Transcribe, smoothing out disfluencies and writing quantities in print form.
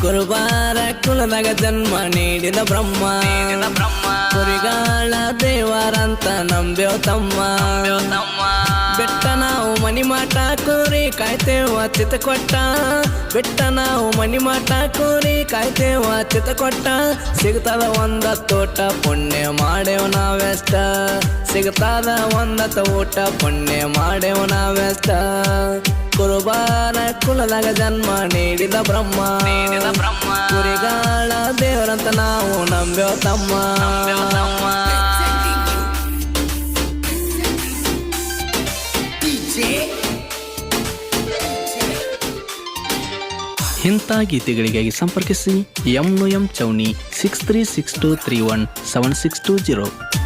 ಕುರುಬಾರ ಕುಲದಾಗ ಜನ್ಮ ನೀಡಿದ ಬ್ರಹ್ಮ ಕುರಿಗಾಳ ದೇವರಂತ ನಂಬ್ಯೋ ತಮ್ಮ ಬೆಟ್ಟ ನಾವು ಮನಿ ಮಾಟ ಕೂರಿ ಕಾಯ್ತೇವ ಚಿತ್ತ ಕೊಟ್ಟ ಬೆಟ್ಟ ನಾವು ಮನಿ ಮಾಟ ಕೂರಿ ಕಾಯ್ತೇವ ಚಿತ್ತ ಕೊಟ್ಟ ಸಿಗ್ತದ ಒಂದ ತೋಟ ಪುಣ್ಯ ಮಾಡೇವ್ ನಾವೆಷ್ಟ ಸಿಗ್ತದ ಒಂದತ ಊಟ ಪುಣ್ಯ ಮಾಡೇವ್ ನಾವೆಷ್ಟ ಕುರುಬಾರ ಕುಲದಾಗ ಜನ್ಮ ನೀಡಿದ ಬ್ರಹ್ಮ ಕುರಿಗಾಳ ದೇವರಂತ ನಾವು ನಂಬ್ಯೋ ತಮ್ಮ ಇಂಥ ಗೀತೆಗಳಿಗಾಗಿ ಸಂಪರ್ಕಿಸಿ ಎಂ ಚೌನಿ 6362317620.